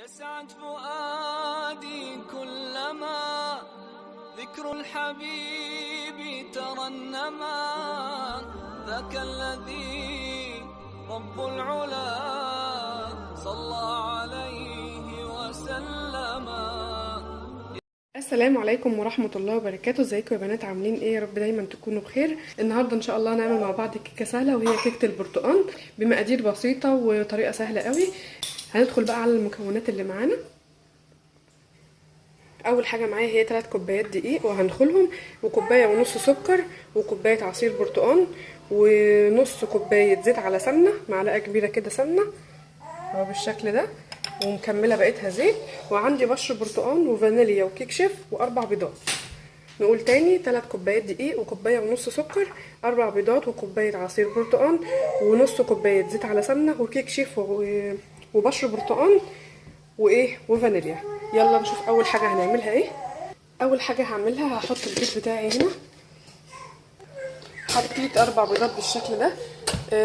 يسعد فؤادي كلما ذكر الحبيب ترنما، ذاك الذي رب العلا صلى عليه وسلم. السلام عليكم ورحمة الله وبركاته. ازيكم يا بنات؟ عاملين ايه؟ يا رب دايما تكونوا بخير. النهارده ان شاء الله هنعمل مع بعض كيكه سهله، وهي كيكه البرتقال بمقادير بسيطه وطريقه سهله قوي. هندخل بقى على المكونات اللي معانا. اول حاجه معايا هي 3 كوبايات دقيق وهنخلهم، وكوبايه ونص سكر، وكوبايه عصير برتقال، ونص كوبايه زيت على سمنه، معلقه كبيره كده سمنه اهو بالشكل ده، ومكمله بقيتها زيت. وعندي بشر برتقال وفانيليا وكيك شيف واربع بيضات. نقول تاني: 3 كوبايات دقيق وكوبايه ونص سكر، 4 بيضات وكوبايه عصير برتقال، ونص كوبايه زيت على سمنه، وكيك شيف وبشر برتقال وفانيليا. يلا نشوف اول حاجه هنعملها ايه. اول حاجه هعملها هحط البيض بتاعي هنا. حطيت 4 بيضات بالشكل ده.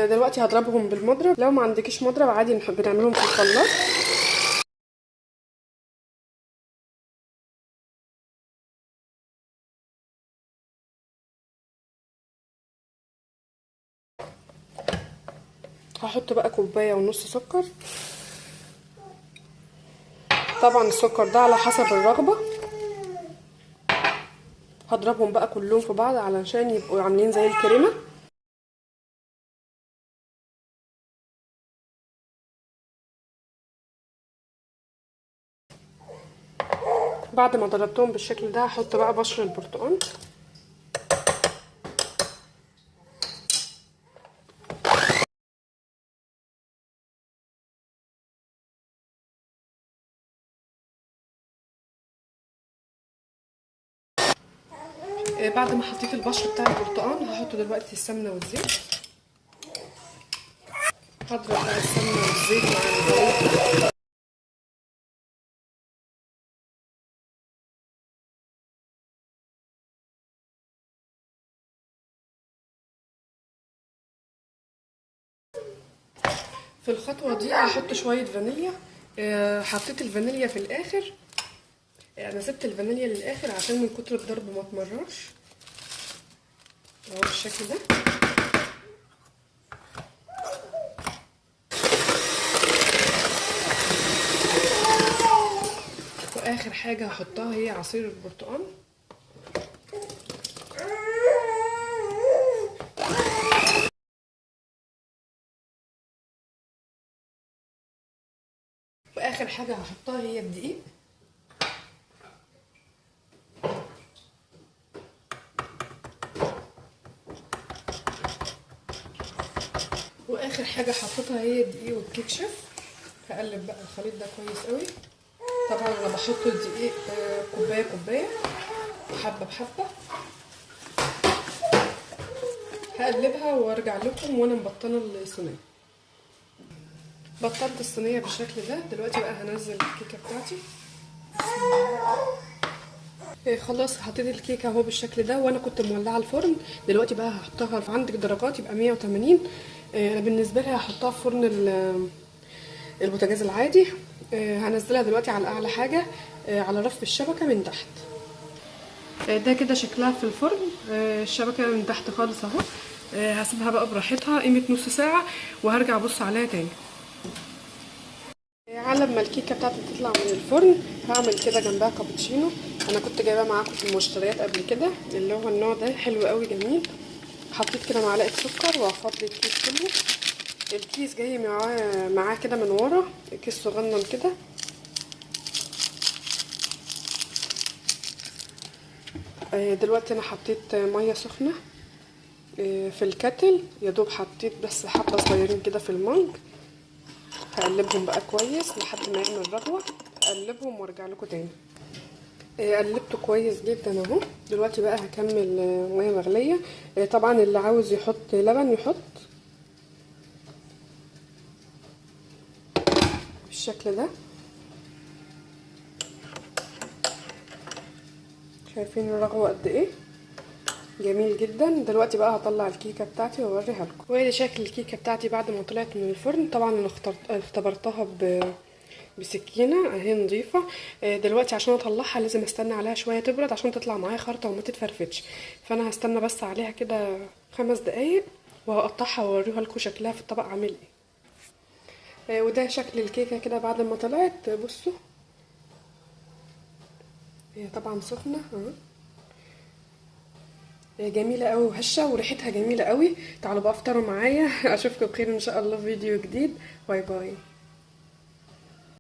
دلوقتي هضربهم بالمضرب، لو ما عندكيش مضرب عادي بنعملهم في الخلاط. هحط بقى كوبايه ونص سكر، طبعا السكر ده على حسب الرغبه. هضربهم بقى كلهم في بعض علشان يبقوا عاملين زي الكريمه. بعد ما ضربتهم بالشكل ده هحط بقى بشر البرتقال. بعد ما حطيت البشر بتاع البرتقال هحط دلوقتي السمنه والزيت. هضرب بقى السمنه والزيت مع البيض. في الخطوه دي هحط شويه فانيليا. حطيت الفانيليا في الاخر. انا سبت الفانيليا للاخر عشان من كتر الضرب ما تمررش اهو بالشكل ده. واخر حاجه هحطها هي عصير البرتقال. واخر حاجه هحطها هي الدقيق. واخر حاجه حطيتها هي الدقيق والكيك شيف. هقلب بقى الخليط ده كويس قوي. طبعا انا بحط الدقيق كوبايه كوبايه، حبه بحبه. هقلبها وارجع لكم وانا مبطنه الصينيه. بطلت الصينيه بالشكل ده. دلوقتي بقى هنزل الكيكه بتاعتي. خلاص حطيت الكيكه اهو بالشكل ده، وانا كنت مولعه الفرن. دلوقتي بقى هحطها في عندك درجات يبقى 180. انا بالنسبه لي هحطها في فرن البوتاجاز العادي. هنزلها دلوقتي على اعلى حاجه على رف الشبكه من تحت. ده كده شكلها في الفرن. الشبكه من تحت خالص اهو. هسيبها بقى براحتها قيمه نص ساعه وهرجع ابص عليها تاني. على ما الكيكه بتاعتي تطلع من الفرن هعمل كده جنبها كابتشينو. انا كنت جايباه معاكم في المشتريات قبل كده، اللي هو النوع ده حلو قوي جميل. حطيت كده معلقه سكر وهفضي الكيس كله. الكيس جاي معاه كده من ورا، كيس صغنن كده. دلوقتي انا حطيت ميه سخنه في الكاتل، يا دوب حطيت بس حبه صغيرين كده في المج. هقلبهم بقى كويس لحد ما يعمل رغوه. هقلبهم وارجع لكم تاني. قلبته كويس جدا اهو. دلوقتي بقى هكمل ميه مغليه. طبعا اللي عاوز يحط لبن يحط بالشكل ده. شايفين الرغوه قد ايه؟ جميل جدا. دلوقتي بقى هطلع الكيكه بتاعتي واوريها لكم. وادي شكل الكيكه بتاعتي بعد ما طلعت من الفرن. طبعا انا اختبرتها بسكينه اهي نظيفه. دلوقتي عشان اطلعها لازم استنى عليها شويه تبرد عشان تطلع معايا خرطه وما تتفرفتش، فانا هستنى بس عليها كده 5 دقايق وهقطعها واوريها لكم شكلها في الطبق عامل ايه. وده شكل الكيكه كده بعد ما طلعت. بصوا هي طبعا سخنه اهو، هي جميله قوي وهشه وريحتها جميله قوي. تعالوا بقى افطروا معايا. اشوفكم بخير ان شاء الله في فيديو جديد. باي باي.